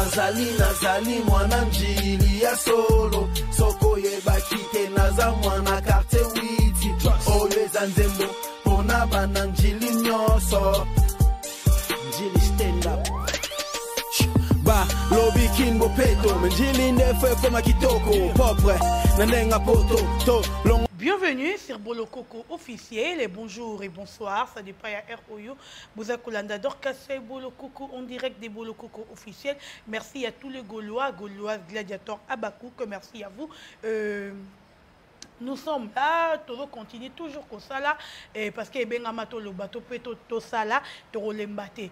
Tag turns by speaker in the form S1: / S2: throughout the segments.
S1: Nazali mwana njili ya solo soko yebaki te naza mwana karte witi oyo eza nzembo pona bana njili nyonso njili stand up ba lobi kingo peto njili ndefe koma kitoko propre na ndenga poto to long.
S2: Bienvenue sur Bolo Coco officiel et bonjour et bonsoir, ça dépend à ROYO. Vous êtes Kolanda Dorkassé Bolo Coco en direct des Bolo Coco officiel. Merci à tous les Gaulois, Gauloises, gladiateurs, Abakouk, merci à vous. Nous sommes là, nous continuons toujours comme ça là, parce que ben amato le bateau peut tout ça là, tout l'embâter,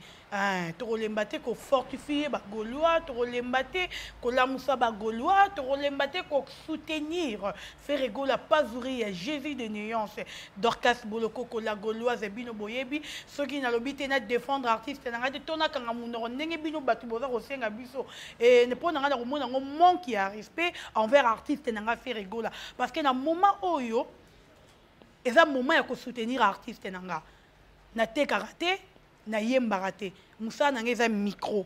S2: tout l'embâter qu'on fortifie ba Gaulois, tout l'embâter qu'on la moussa ba Gaulois, tout l'embâter qu'on soutenir, faire rigoler la pazurie à Jésus de nuance, Dorcas Boloko qu'on la Gauloise et bino boyebi, ceux qui n'ont l'obité n'a défendre artiste n'a pas de ton akanga mouno n'engue bino batu boza au sein abisso et ne pas n'a pas de monde n'a manque qui a respect envers artiste n'a pas fait rigoler parce que na moment oyo eza moment ya ko soutenir artiste nanga na te karaté na yemba raté musa nanga eza micro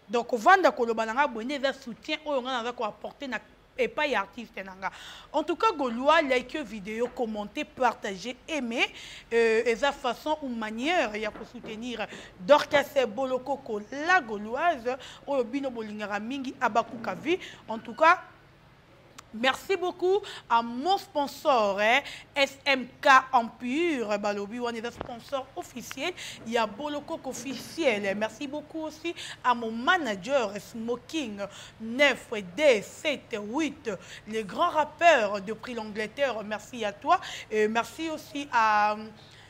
S2: donc vanda ko loba nanga bonne eza soutien oyo nga na ko apporter na et pas y artiste nanga. En tout cas, Gaulois, like vidéo, commenter, partager, aimer. Eza façon ou manière ya pour soutenir Dorcas Bolokoko la Gauloise oyo bino bolingara mingi abakuka vi. En tout cas, merci beaucoup à mon sponsor, SMK Empire, Balobi, on est le sponsor officiel. Il y a Bolokok officiel. Merci beaucoup aussi à mon manager, Smoking 9D 7 8, les grands rappeurs de prix l'Angleterre. Merci à toi. Et merci aussi à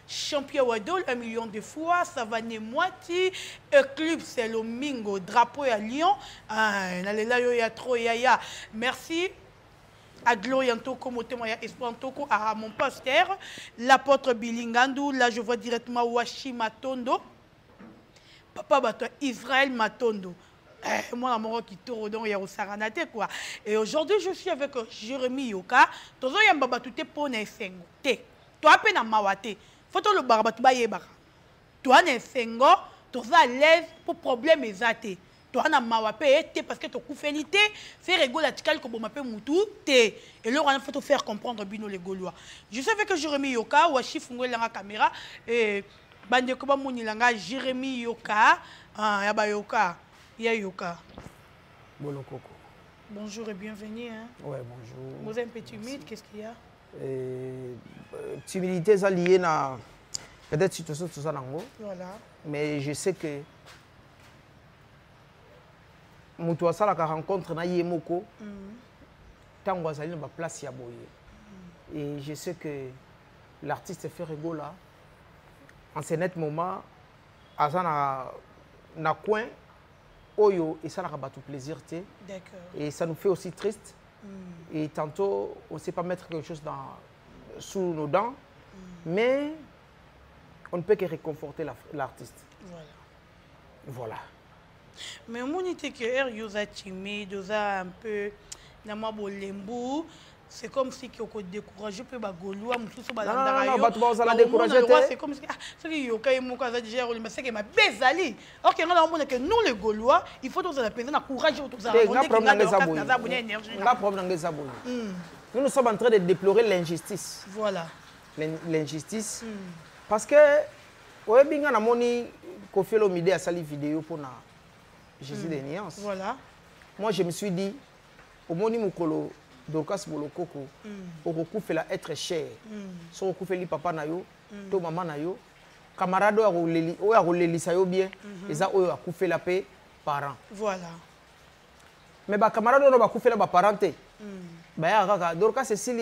S2: Champion Wadol, 1 million de fois, Savané Moiti, Eclipse Lomingo, drapeau à Lyon. Merci à Gloria Ntoko, Motemoya Espoir Ntoko, à mon pasteur, l'apôtre Bilingandou, là je vois directement Washi Matondo, Papa Bato, Israël Matondo. Moi, l'amour qui tourne donc il y a au Saranate quoi. Et aujourd'hui, je suis avec Jérémy Yoka. Tozo yamba tout te pone sengo. Te. Toi peine à mawate. Faut le barabatu ba yebaka. Toi ne sengo, tozo à l'aise pour problème ezate. Toi, na mawapé, parce que tu as coufélité, faire rigoler la ticale comme on m'appelle Moutou, et là, on faut te faire comprendre bino les Gaulois. Je savais que Jérémy Yoka, ou Achifungwe la caméra, et Bande Koba Mounilanga, Jérémy Yoka, Yaba Yoka, Ya Yoka.
S3: Bolo Coco.
S2: Bonjour et bienvenue. Hein.
S3: Ouais, bonjour.
S2: Vous êtes un peu timide, qu'est-ce qu'il y a?
S3: Timidité, ça lié à. Peut-être situation tout ça,
S2: voilà.
S3: Mais je sais que. Mutu asala ka rencontre na yemoko tango azali na place ya boye et je sais que l'artiste fait rigola en ce net moment azana na coin oyo et ça n'a pas tout plaisir
S2: d'accord
S3: et ça nous fait aussi triste et tantôt on sait pas mettre quelque chose sous nos dents mais on ne peut que réconforter l'artiste voilà.
S2: Mais mon idée que Yosa timide, Yosa un peu Namabolembu, c'est comme si tu es découragé pour Bagoloua,
S3: non, découragé.
S2: C'est comme si ce qui Yoka et Mouka Zadjer, mais c'est que ma bezali. Ok, on a que nous les Gaulois, il faut nous appeler un courage autour de ça.
S3: Nous sommes en train de déplorer l'injustice.
S2: Voilà.
S3: L'injustice. Parce que, ouais, bien, on a moni Kofi Olomide a sali vidéo pour na. Jésus des nuances.
S2: Voilà.
S3: Moi, je me suis dit, au moni mukolo Dorcas Bolokoko, au recours fait la être cher. Son recours fait li papa nayo, to maman nayo, camarade ou a roulé sayo bien, et ça ou a coupé la paix parents.
S2: Voilà.
S3: Mais ba camarade ou a coupé la parenté. Bah ya Dorcas c'est Sili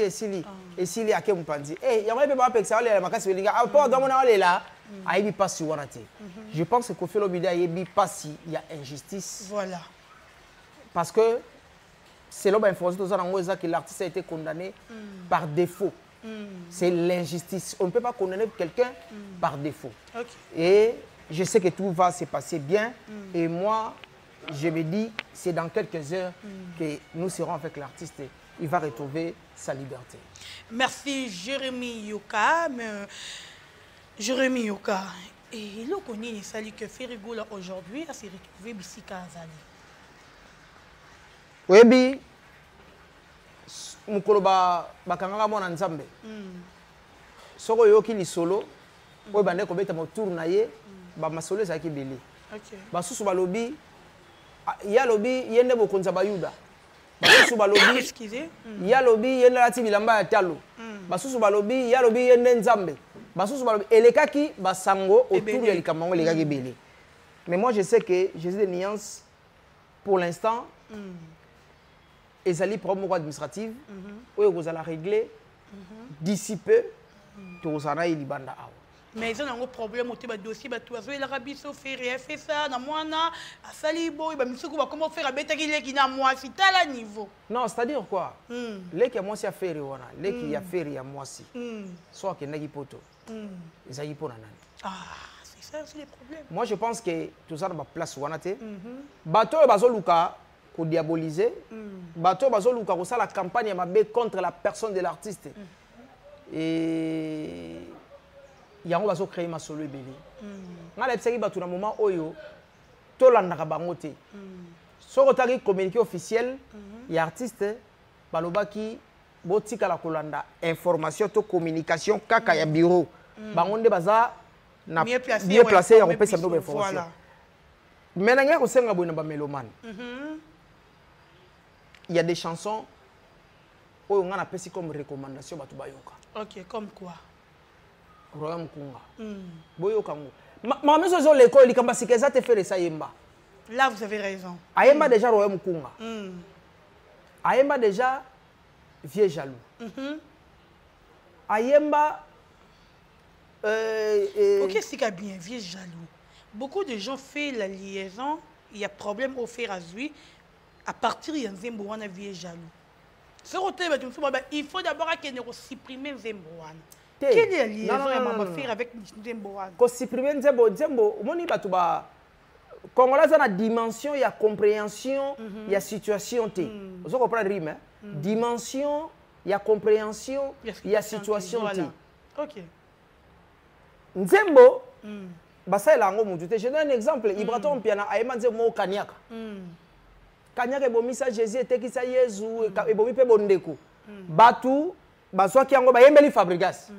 S3: et Sili a kem pandi. Eh, y a même pas ça les makasi belinga. Ah pas dans mon aller là. Aïbi pas si wanate. Je pense que Kofi Olomide aïbi pas si il y a injustice.
S2: Voilà.
S3: Parce que selon l'information que l'artiste a été condamné par défaut. C'est l'injustice. On ne peut pas condamner quelqu'un par défaut.
S2: Okay.
S3: Et je sais que tout va se passer bien. Et moi, je me dis, c'est dans quelques heures que nous serons avec l'artiste. Il va retrouver sa liberté.
S2: Merci Jérémy Yoka. Jérémy Yoka. Et le connaît, il s'allie que Ferigola aujourd'hui a se retrouvé Bissika Azali.
S3: oyebi mukolo bakangaka mwana nzambe soko yoki lisolo oyo bande kobeta motour na ye bamasolo ezalaki ebele basusu balobi ya lobi ye nde bokonzi ya bayuda basusu balobi ya lobi ye nde alati bilamba ya talo basusu balobi ya lobi ye nde nzambe basusu balobi elekaki basango autour ya likambo yango elekaki ebele. Mais moi je sais que Jésus de nuances pour l'instant ezali problème administrative oyo kozala régler d'ici peu tozana libanda awa.
S2: Mais ils ont un problème au dossier batoiso il a biso faire fait ça na mwana asali boy ba misuku ba comment faire abetaki leki na moi si tala niveau.
S3: Non, c'est-à-dire quoi? Leki ya moi si affaire wana, leki ya affaire ya moi si. Soit que ndaki poto. Ezali pona nani?
S2: Ah, c'est ça c'est le problème.
S3: Moi je pense que tout ça dans place wana te. Bato bazoluka ko diaboliser. Bato bazoluka ko sala campagne mabe contre la personne de l'artiste. Et yango bazo créer ma solo ebele ngala tseki batu na moment oyo tolandaka bango te soko taki communiqué officiel ya artiste balobaki botika la kolanda information to communication kaka ya bureau bango nde baza na mieux placé ya kopesa ndo information maintenant ngako senga boina ba mélomane il y a des chansons oyo ngana pesi comme recommandation batu bayoka.
S2: OK, comme quoi?
S3: Royaume Kunga. Boyo Kango. Ma maison sur l'école, il kamba sikeza te faire ça yemba.
S2: Là vous avez raison.
S3: Ayemba déjà Royaume Kunga. Ayemba déjà vieux jaloux. Ayemba
S2: OK, c'est bien vieux jaloux. Beaucoup de gens font la liaison, il y a problème au fer à zui à partir de Nzembo wana vieux jaloux. Ce côté il faut d'abord qu'on supprimer Nzembo wana. Quelle est la liaison faire avec Nzembo wana?
S3: Ko supprimer Nzembo, moni batu ba Congolais na dimension ya compréhension ya situation te. Vous comprenez rime? Dimension ya compréhension ya situation te.
S2: OK.
S3: Nzembo basa elango mutu te. Je donne un exemple, Ibraton piana ayema Nzembo Kanyaka. Kanyaka ebomisa Jésus etekisa Yesu ebomi pe bondeko. Batu bazwaki yango bayembeli Fabregas.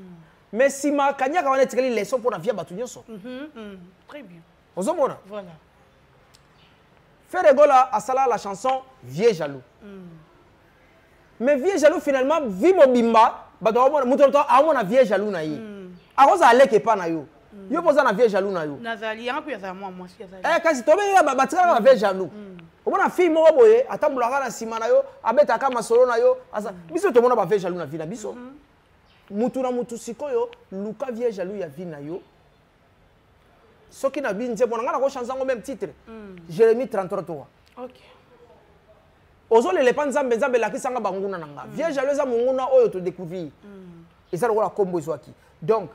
S3: Mais si ma Kanyaka wana etikeli leçon pour na via batu nyonso.
S2: Très bien.
S3: Ozomona?
S2: Voilà.
S3: Ferregola a sala la chanson Vieux jaloux. Mais Vieux jaloux finalement vi mobimba batu mutoto amona Vieux jaloux na yi. Akoza aleke pa na yo. Yo poza na Vieux jaloux na yo.
S2: Nazali yango ya moi si azali.
S3: Kasi tobe ya batika na Vieux jaloux. Omona fille moko boye atambulaka na sima na yo abeta ka masolo na yo asa biso to mona ba Vieux jaloux na vie na biso. Mutu na mutu sikoyo luka Vieux jaloux ya vie na yo. Soki na binze bona ngana ko chanson ngo même titre. Jérémie 33 toi.
S2: OK.
S3: Ozo le lepa nzambe nzambe lakisanga banguna nanga. Vieux jaloux za munguna oyo to découvrir. Et ça la combo ezwaki. Donc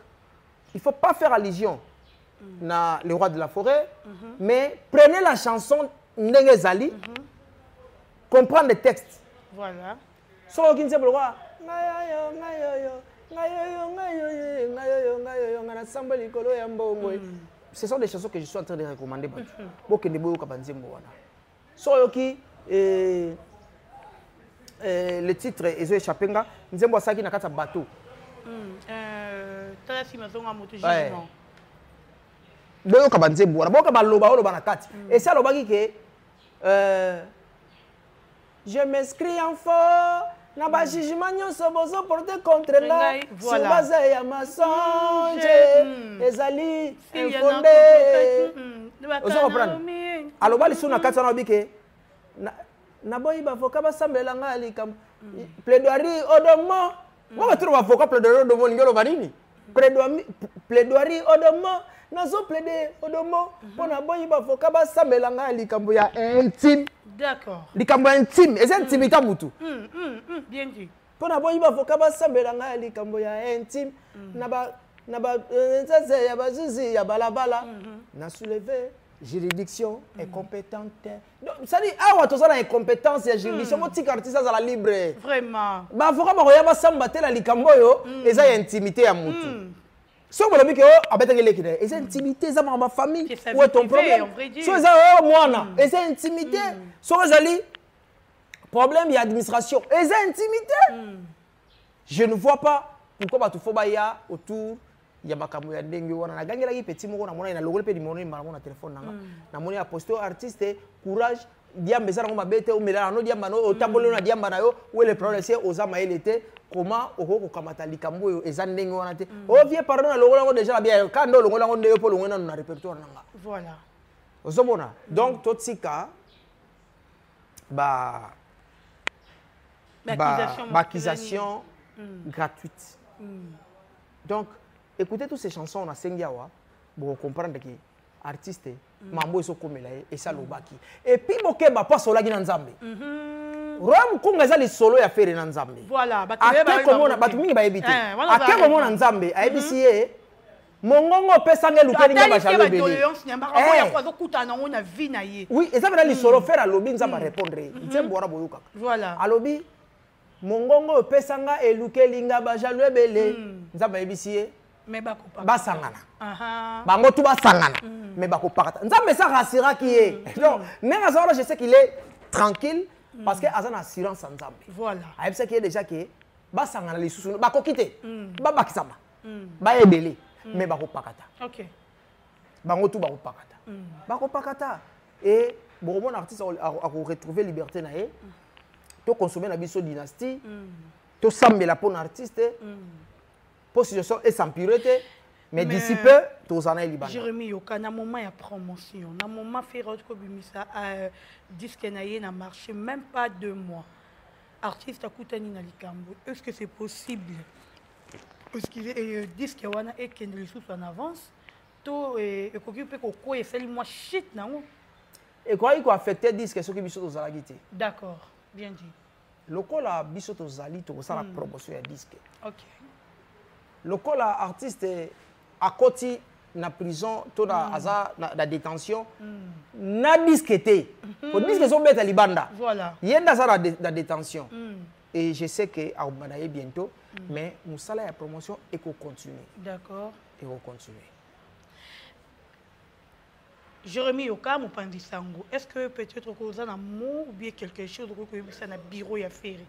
S3: il faut pas faire allusion na le roi de la forêt mais prenez la chanson ndenge zali comprendre le texte.
S2: Voilà.
S3: So kinze bolwa ngayo ngana samba likolo ya mbongo. Ce sont des chansons que je suis en train de recommander. Boke de boyo kabanzembo wana. So yoki le titre ezo échappenga nzembo asaki na kata bateau.
S2: Tala si mazonga moto jugement.
S3: Boyo kabanzembo wana boka baloba oloba na kati. Et ça lobaki ke je m'inscris en fort na ba jugement nyonso bozo porter contre nga sur base ya mensonge ezali infondé. Ozo comprendre? Aloba lisu na kati na bike na boyi ba avocat ba sambela nga likam plaidoirie odomo mo ba avocat plaidoirie odomo ngelo banini plaidoirie odomo nazo plaider odomo pona boyi ba avocat ba sambela nga likambo ya intime.
S2: D'accord.
S3: Likambo intime, et c'est intimité mutu.
S2: Bien dit.
S3: Pona boyi ba avocat ba sambela nga likambo ya intime na ba ça ya bazuzi ya balabala na soulever juridiction incompétente. Ça dit awa to ça na incompétence ya juridiction mo tika artiste za la libre.
S2: Vraiment.
S3: Ba avocat ba koya ba samba te la likambo yo eza ya intimité ya mutu. So bolobi ke abetaki lekine eza intimité za ma famille ou ton problème. So eza mwana eza intimité. So ezali problème, il y a administration. Et c'est intimité. Je ne vois pas pourquoi tu faut baya autour. Il y a makambo ya dengue wana na gangela ki petit moko na mona na logole pe di mona na téléphone nanga. Na mona ya posto artiste courage diambe za ngoma bete o mela no diamba no otambolo na diamba na yo où le problème c'est ozama il était comment oko kamata likambo yo eza ndenge wana te. O vie pardon na logole ngo déjà bien quand no logole ngo ndeyo po logole na répertoire nanga.
S2: Voilà.
S3: Ozomona. Donc totsika accusation gratuite. Donc, écoutez toutes ces chansons, on a Sengiawa, pour comprendre que l'artiste, Mambo est comme et ça l'obaki. Et puis, il n'y a pas solo qui est Nzambe. Ram Kunga les solo à faire en Nzambe.
S2: Voilà.
S3: À quel moment on a évité? À quel moment en Nzambe a évité? Mongongo pesanga luka ninga bachalo bele. Oui, et ça veut dire les solo faire à lobby Nzamba répondre. Nzembo boyuka.
S2: Voilà.
S3: À lobby mongongo pesanga eluke linga bachalo bele. Nzamba ebisie.
S2: Mais
S3: basangana. Bango tout basangana. Mais bako pakata. Nzamba ça rassira qui est. Donc, nenga ça je sais qu'il est tranquille parce que azana assurance en Nzamba.
S2: Voilà.
S3: A ça qui est déjà que basangana les sous bako quitter. Ba bakisama. Ba ebele. Mais bako pakata.
S2: OK.
S3: Bango tout bako pakata. Bako pakata et bon mon artiste a retrouver liberté na ye. To consommer na biso dynastie. To sambela pour un artiste. Pour situation et sans pureté. Mais d'ici peu, tous en liban.
S2: Jérémy Yoka, na moment ya promotion, na moment faire autre bimisa disque naie na marché même pas 2 mois. Artiste a koutani na likambo. Est-ce que c'est possible? Parce que disque wana et que les sous en avance, to et qu'occuper ko et c'est moi shit na ou.
S3: Et quoi il ko affecter disque ce que biso to zala gité.
S2: D'accord, bien dit.
S3: Lokola biso to zali to ça la promotion ya disque.
S2: OK.
S3: Lokola artiste à côté na prison to na aza na détention na disqueté pour disque sont bête à libanda
S2: voilà
S3: yenda ça la détention et je sais que à Obadaye bientôt mais nous sala la promotion et qu'on continue
S2: d'accord
S3: et on continue.
S2: Jérémy Yoka Mopandi Sango, est-ce que peut-être que vous avez un mot ou bien quelque chose que vous avez un bureau à faire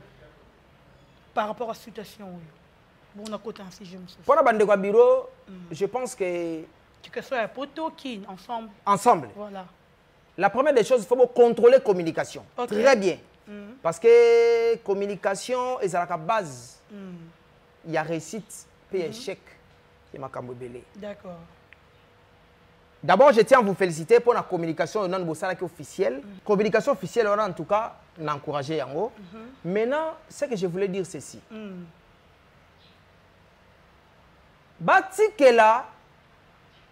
S2: par rapport à la situation? Bon, on a côté ainsi, je me souviens.
S3: Pour la bureau, je pense que...
S2: Que ce soit un poteau qui, ensemble.
S3: Ensemble.
S2: Voilà.
S3: La première des choses, il faut contrôler la communication. Okay. Très bien. Parce que la communication est à la base. Il y a réussite, puis échec.
S2: D'accord.
S3: D'abord, je tiens à vous féliciter pour la communication non officielle. Communication officielle, on a en tout cas encouragé en haut. Maintenant, ce que je voulais dire, c'est ceci. Bati là,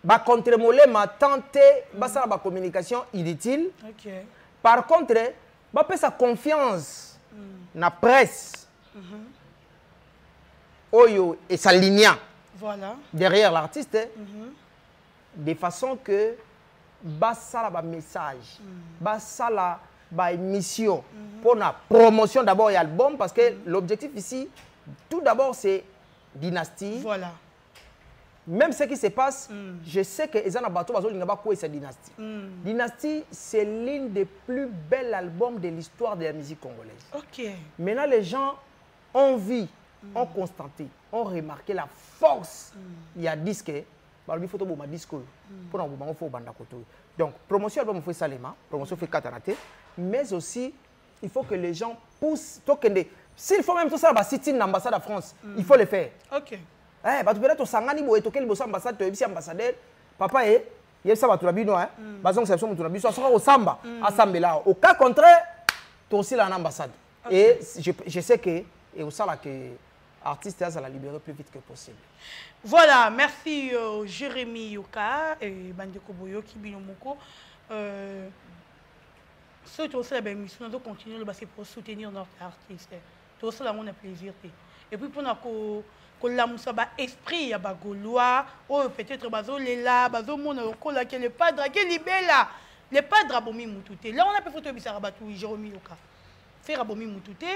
S3: ba contre-molé m'a tenté, ça la communication inutile.
S2: Okay.
S3: Par contre, ba peut sa confiance na presse. Oyo et sa ligne
S2: voilà.
S3: Derrière l'artiste de façon que ba ça la message, ba ça la émission pour la promotion d'abord et album parce que l'objectif ici tout d'abord c'est dynastie.
S2: Voilà.
S3: Même ce qui se passe, je sais que Ezana Bato Bazolingaba quoi cette dynastie. Dynastie, c'est l'une des plus belles albums de l'histoire de la musique congolaise.
S2: OK.
S3: Maintenant, les gens ont vu, ont constaté, ont remarqué la force. Il y a disque, il faut que disque pour un faut donc promotion album fait Salema, promotion fait Katanate, mais aussi il faut que les gens poussent. S'il faut même tout ça, sit-in l'ambassade de France, il faut le faire.
S2: OK.
S3: Eh, bah tu peux être sangani boy to quel boss ambassade to ebisi ambassadeur papa eh yebisa ba tulabino hein bazong c'est son tulabino so au samba assemblée là au cas contraire to aussi là en ambassade et je sais que et au ça là que artiste ça la libérer plus vite que possible.
S2: Voilà, merci Jérémy Yoka et Bandeko Boyo qui binomoko surtout aussi la belle mission de continuer le bassin pour soutenir notre artiste. Tout ça là on a plaisir et puis pour nous la musaba esprit ya bagolois ou peut-être bazo lela bazo mona kola que le padre que libela le padre abomi mututé là on a peut photo bisara batu Jérémy Yoka faire abomi mututé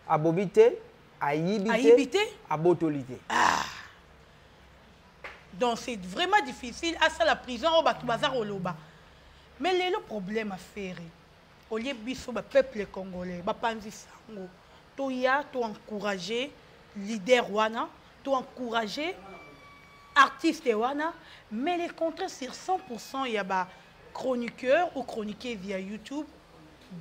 S3: abobité ayibité abotolité
S2: donc c'est vraiment difficile à ça la prison au batu bazar au loba mais le problème à faire au lieu biso ba peuple congolais ba panzi sango to ya to encourager leader wana to encourager artiste wana mais les contrats sur 100% il y a ba chroniqueur ou chroniqueur via YouTube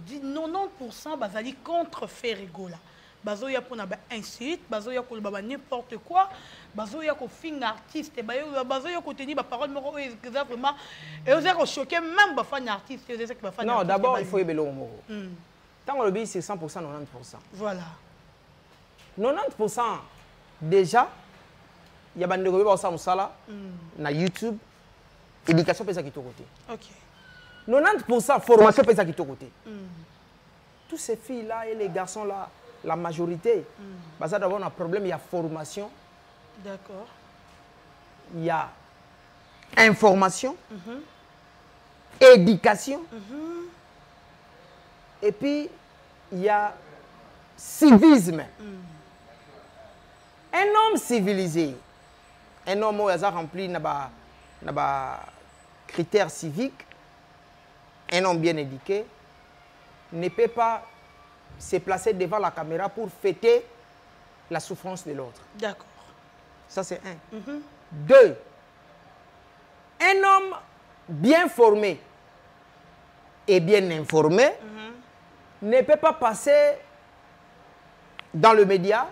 S2: 90% bazali contre Ferregola bazoya pona ba insulte bazoya ko ba n'importe quoi bazoya ko finga artiste bazoya ko tenir ba parole moko exactement et oser ko choquer même ba fan artiste oser que ba fan
S3: non d'abord il faut ebelo moko tant le c'est 100% 90%.
S2: Voilà
S3: 90% déjà il y a bande ko ba sa musala na YouTube éducation pesa qui to côté.
S2: OK
S3: 90% formation pesa qui to côté. Tous ces filles là et les garçons là la majorité, parce que d'abord on a un problème, il y a formation.
S2: D'accord.
S3: Il y a information, éducation, et puis il y a civisme. Un homme civilisé, un homme qui a rempli des critères civiques, un homme bien éduqué, ne peut pas se placer devant la caméra pour fêter la souffrance de l'autre.
S2: D'accord.
S3: Ça, c'est un. Deux, un homme bien formé et bien informé ne peut pas passer dans le média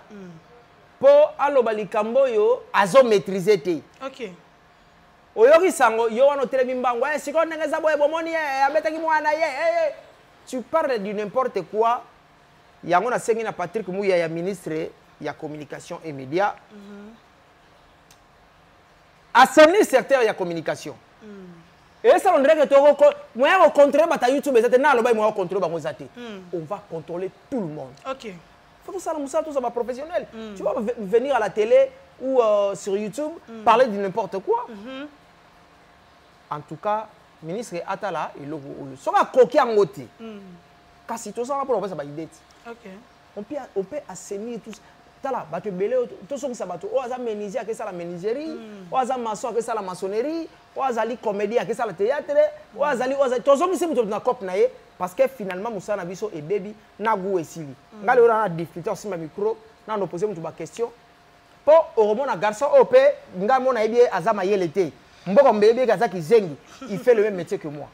S3: pour alobali kamboyo azo maîtriser te.
S2: OK.
S3: Oyoki sango yo wana telemi mbango siko nengeza boye bomoni abetaki mwana ye. Tu parles de n'importe quoi. Il y a un Patrick Mouya, ministre de la communication et médias. Assainir le secteur de la communication. Et ça, on dirait que tu as contrôlé YouTube, on va contrôler tout le monde.
S2: OK.
S3: Il faut que ça soit professionnel. Tu vas venir à la télé ou sur YouTube parler de n'importe quoi. En tout cas, ministre Atala, il a coqué en côté. Car si tout ça, on va faire une idée.
S2: OK.
S3: On peut assainir tout ça. Tala, bato belé, tout ça ça bato. Oaza menuisier qui ça la menuiserie, oaza maçon qui ça la maçonnerie, oaza li comédien qui ça le théâtre, oaza tout ça c'est mutu na cop naé parce que finalement Moussa na biso et baby na goût esili. Ngale ora na difficulté aussi ma micro, na no poser mutu ba question. Pour au moment na garçon op ngamo na ebie azama yelete. Mboko mbebe kaza ki zengi, il fait le même métier que moi.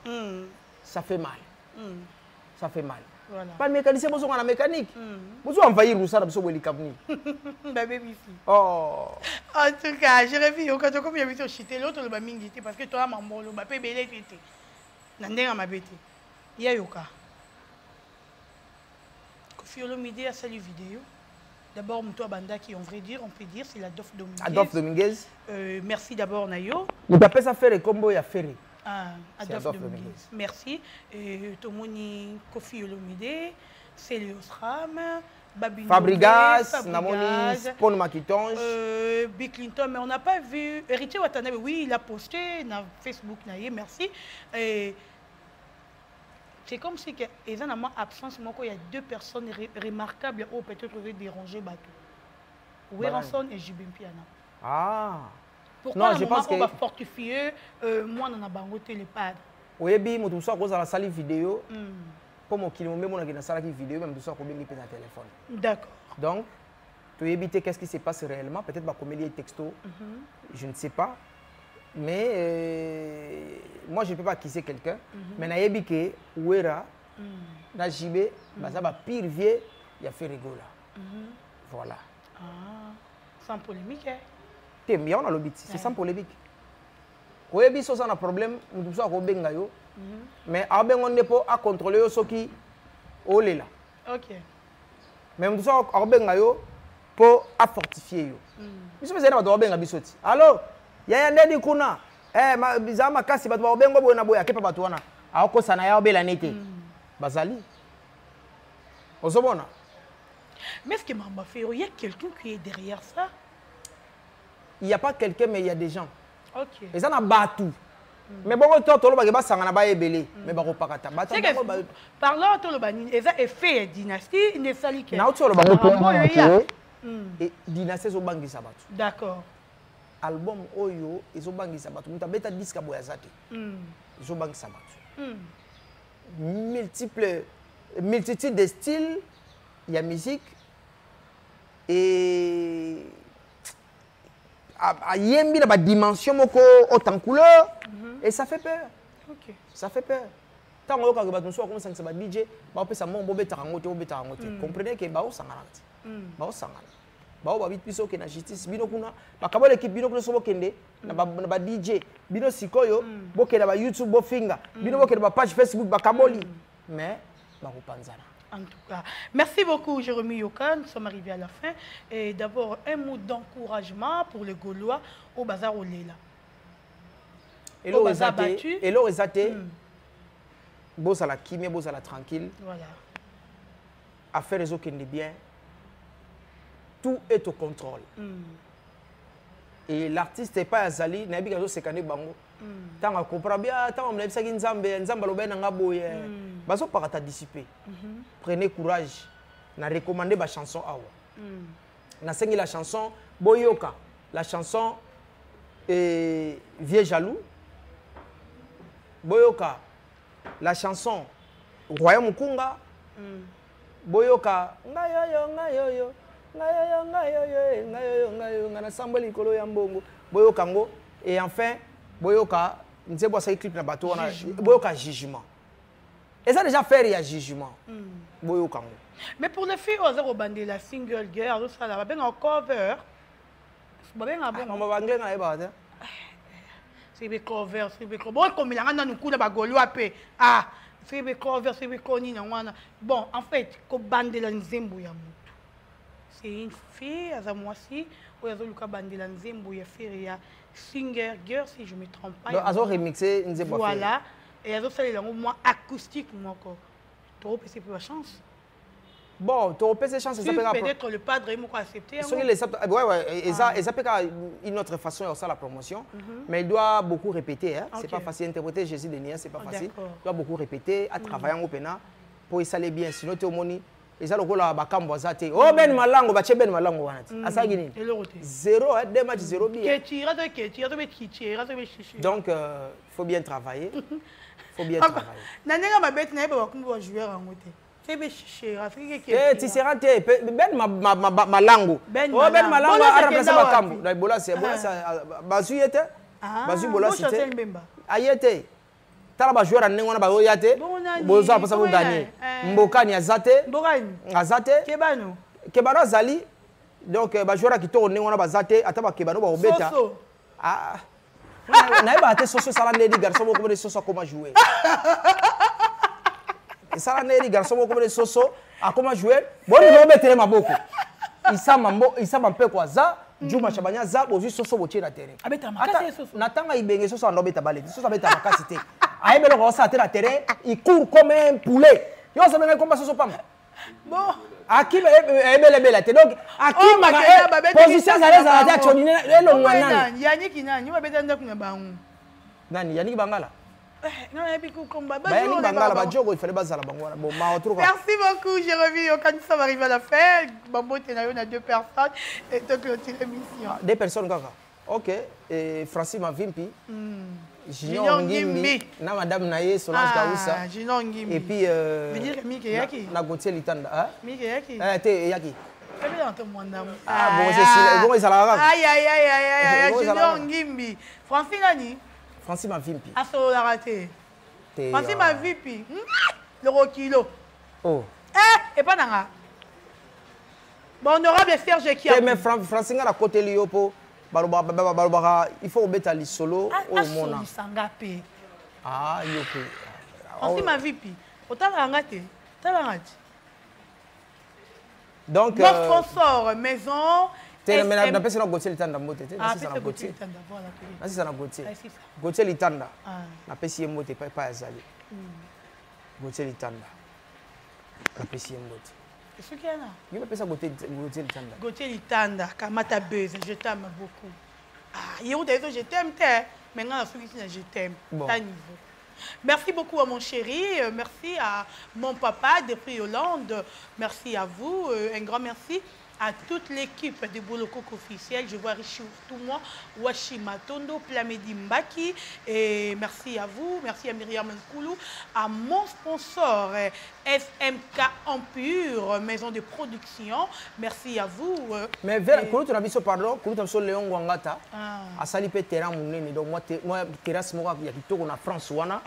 S3: Ça fait mal. Ça fait mal.
S2: Voilà.
S3: Pas de mécanicien, vous avez la mécanique. Vous avez envahi Roussa, vous avez envahi Oh.
S2: En tout cas, je reviens quand on a vu chiter l'autre, le bamingi, parce que toi, maman, le bapé belé, tu étais. Nandéga ma bête. Il y a yoka. Kofi Olomide a salué vidéo. D'abord, Moutoua Banda qui, on peut dire, c'est la Adolphe Dominguez.
S3: Adolphe Dominguez.
S2: Merci d'abord, Nayo.
S3: Vous appelez ça faire les combos, il y a ferré.
S2: Adolphe Dominguez. Merci. Tomoni Kofi Olomide, Célios Ram, Babino
S3: Fabrigas, Namoni, Spawn Makitonge.
S2: Bill Clinton, mais on n'a pas vu. Héritier Watanabe, oui, il a posté sur Facebook, merci. C'est comme si il y a une absence, il y a deux personnes remarquables qui peut-être déranger Batou. Weranson et Jubin Piana.
S3: Ah.
S2: Pourquoi je pense qu'on va fortifier moi dans la bangote les padres.
S3: Oui, mais tout ça cause la salle vidéo. Pour mon kilo même on a une salle vidéo même tout ça qu'on met le téléphone.
S2: D'accord.
S3: Donc tu éviter qu'est-ce qui se passe réellement, peut-être va communiquer texto. Je ne sais pas. Mais moi je ne peux pas accuser quelqu'un. Mais na yebi que Ouera na Jibé, ça va pire vieux, il a fait rigola. Voilà.
S2: Ah, sans polémique.
S3: Mais on a le but, c'est sans polémique. Oui, il y a un problème, nous sommes mais on ne peut pas contrôler ce qui est là.
S2: Ok.
S3: Mais nous sommes pour fortifier. Nous sommes alors, il y a un dédi kuna. Bizama kasi batu ba bengo boy na boy akepa batu wana. Aoko sana ya obela nete. Bazali. Ozobona.
S2: Mais est-ce que Mamba Ferro, il y a quelqu'un qui est derrière ça?
S3: Il n'y a pas quelqu'un, mais il y a des gens.
S2: Ok.
S3: Et ça n'a pas tout. Mais bon, tu as pas sangana ba ebele. Mais ba ko pakata.
S2: Parlons de l'Obani. Et ça est fait dynastie, ne sali que.
S3: Na tu le bango et dynastie zo bangi sabatu.
S2: D'accord.
S3: Album Oyo, ils ont bangi sabatu. Muta beta disque boya zate. Ils ont bangi sabatu. multitude de styles, il y a musique. Et il y a une dimension autant couleur. Et ça fait peur.
S2: Ok.
S3: Ça fait peur. Tant que vous avez un DJ, vous avez comprenez que vous avez un piso qui na justice bino kuna bakabo l'équipe bino kuna sobo kende na ba DJ bino sikoyo bokela ba YouTube bo finga bino bokela ba page Facebook bakaboli mais bakopanzana.
S2: En tout cas, merci beaucoup Jérémy Yoka, nous sommes arrivés à la fin et d'abord un mot d'encouragement pour les Gaulois au bazar au Léla.
S3: Et l'eau est athée. Boss à la kimé, boss à la tranquille.
S2: Voilà.
S3: Affaire les autres qui bien. Tout est au contrôle. Et l'artiste n'est pas Azali, n'a pas de canne bango. Tant à comprendre bien, tant on me laisse qui nzambe lobe na ngaboye. Baso parata dissiper. Prenez courage. Na recommander ba chanson awa. Na sengi la chanson Boyoka, la chanson Vieux jaloux. Boyoka, la chanson Royaume Mukunga. Boyoka, ngayoyo. Et enfin, Boyoka, nous avons un clip dans bateau, Boyoka jugement. Et ça déjà fait il y a jugement. Boyoka.
S2: Mais pour les filles, on a bandé la single girl, ça là, ben en cover. Ben en bon. C'est des cover, c'est des cover. Bon, comme il y a un coup de bagolo après. Ah, c'est des cover, c'est des connus. Bon, en fait, comme bandé la nzembo ya. C'est une fille, à moi-ci, où il y a Luka Bandela Nzembo, il y a fait Singer Girl, si je ne me trompe pas.
S3: Donc, ils ont remixé Nzembo.
S2: Voilà. Et ils ont fait moins acoustique, moi. Tu as c'est pour la chance.
S3: Bon, tu as chance.
S2: Peut-être le padre est accepté.
S3: Oui, et ça peut une autre façon de faire la promotion. Mais il doit beaucoup répéter. Hein. Ce n'est pas facile d'interpréter Jésus de Nia, ce n'est pas facile. Il doit beaucoup répéter, à travailler en opéna pour y saler bien. Sinon, tu es au moni. Et ça, le bakambo azate. Oh ben malango, bache ben malango wanati. Asagini. 0, 2 matchs 0 bien. Donc, faut bien travailler. Faut bien travailler.
S2: Nanenga mabete na ba kumbo joueur en moté. C'est be chichera,
S3: c'est tu seras ben malango. Oh ben malango a remplacé bakambo. Na bola c'est bazu yete. Bazu bola c'était. Ayete. Tala ba joueur année on a ba oyate bozo apasa ko gagner mbokani azate kebano zali donc ba joueur qui tourne on a ba zate ata ba kebano ba obeta ah na ba te soso sala ne di garçon ko be soso comment jouer sala ne di garçon ko be soso a comment jouer bon no betere maboko isama mpe kwa za Juma Chabanya za bozu soso botie na terrain
S2: abeta makasi soso
S3: natanga ibenge soso andobeta baleti soso abeta makasi te aibelo ko sa terrain terrain il court comme un poulet yo ça benga comme soso pam
S2: bon
S3: akime ebele te donc akime position za leza za chonine elo ngwana
S2: yaniki nani babeta ndaku na bangu
S3: nani yaniki bangala
S2: non, il y a beaucoup de combats.
S3: Merci
S2: beaucoup, Jérémy. Quand nous sommes arrivés à la fin, Bambo, tu as 2 personnes et tu as clôturé l'émission.
S3: 2 personnes, Gaga. Ok. Francis Mavimpi. Junior Ngimbi. Na Madame Naye, Solange Kaoussa.
S2: Junior Ngimbi.
S3: Et puis.
S2: Miki Yaki.
S3: Na Gauthier Litanda.
S2: Miki Yaki.
S3: Yaki.
S2: Ah
S3: bon, c'est bon, ils allaient.
S2: Aïe, Junior Ngimbi. Francis Nani.
S3: Francis Mavimpi.
S2: Ah, ça l'a raté. Francis Mavimpi. Le Rokilo.
S3: Oh.
S2: Et pas nanga. Bon, honorable Serge qui a.
S3: Mais Francis à côté Liopo. Il faut mettre les solo au monde. Ah, Yopo.
S2: Francis Mavimpi. Autant rangaté. Donc, notre sponsor maison.
S3: Na pesa na Gauthier Litanda mote te
S2: na sisa na Gauthier voilà
S3: na sisa na Gauthier Litanda na pesa mote pa azali Gauthier Litanda na pesa mote
S2: est-ce qu'il y en a
S3: yo pesa Gauthier Litanda
S2: Gauthier Litanda kamata buzz je t'aime beaucoup ah yo je t'aime mais maintenant je t'aime ta niveau. Merci beaucoup à mon chéri, merci à mon papa depuis Hollande, merci à vous, un grand merci à toute l'équipe de Bolokoko officiel. Je vois Richie Toumwa, Washima Tondo, Plamedi Mbaki. Et merci à vous, merci à Myriam Nkoulou, à mon sponsor SMK Ampure, maison de production. Merci à vous.
S3: Mais vers tu as vu pardon, tu as vu Léon Wangata, à Salipé terrain mounene. Donc moi terrasse moi il y a plutôt en France wana.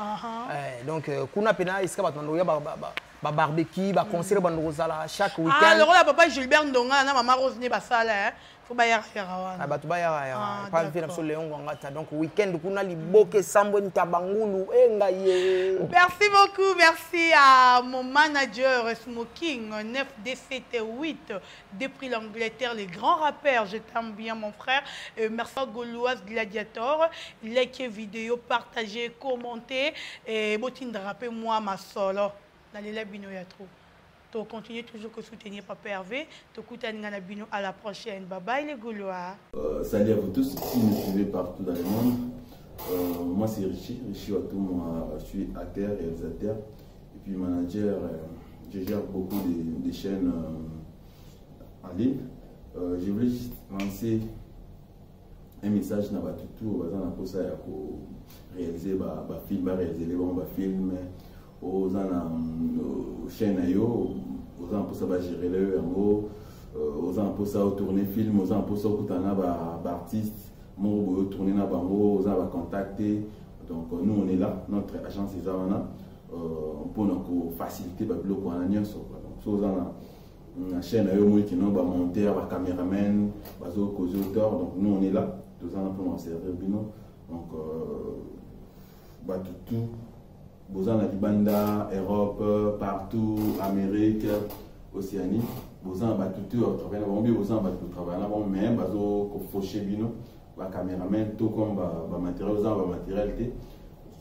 S3: Donc kuna pena iska batmandoya ba barbecue, ba concert bandozala chaque week-end.
S2: Ah alors là papa Gilbert Ndonga na maman Rose ne basala faut ba yara wana.
S3: Ah ba tu ba yara pas venir sur Léon Wangata. Donc week-end kuna liboke sambo ntabangulu engaye.
S2: Merci beaucoup, merci à mon manager Smoking 9D78 depuis l'Angleterre, les grands rappeurs, je t'aime bien mon frère. Merci à Gauloise Gladiator, likez vidéo, partagez, commentez et botine rappelez moi ma solo. Dans les bino ya trop. Tu continues toujours que soutenir Papa Hervé. Tu écoutes à la prochaine. Bye bye les Gaulois.
S4: Salut à vous tous qui me suivez partout dans le monde. Moi c'est Richie Watoum, je suis acteur, réalisateur et puis manager. Je gère beaucoup de chaînes en ligne. Je voulais juste lancer un message dans tout pour ça pour réaliser réaliser les bons films aux chaînes aux gens pour ça gérer le aux gens pour ça tourner film aux gens pour ça artistes mon tourner na bango aux gens va contacter donc nous on est là notre agence est là pour nous faciliter le bloc en alliance donc la chaîne qui nous va monter va caméraman va auteur donc nous on est là tous pour nous servir bino donc tout Bozan la Libanda, Europe, partout, Amérique, Océanie. Bozan va tout travailler là-bas, Bozan va tout travailler là-bas, même bazo fauché bino, va caméraman, tout comme va matériel, Bozan va matériel,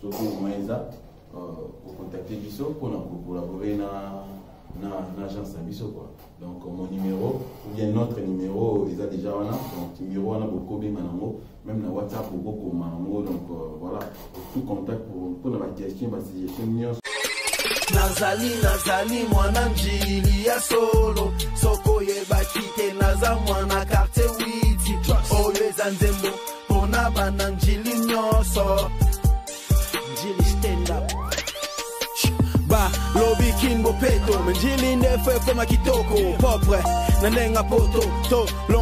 S4: surtout moi ça, pour contacter Bisso pour collaborer dans l'agence Bisso quoi. Donc mon numéro, ou bien notre numéro, ils ont déjà là, donc numéro on a beaucoup bien manango. Même dans WhatsApp ou beaucoup mango donc voilà tout contact pour la question parce que j'ai
S1: Nazali mwana njili ya solo soko yebaki te naza mwana quartier witi oyo eza nzembo pona bana njili nyonso njili stand up ba lobi kimbo peto njili ndefe koma kitoko popre nanenga poto to long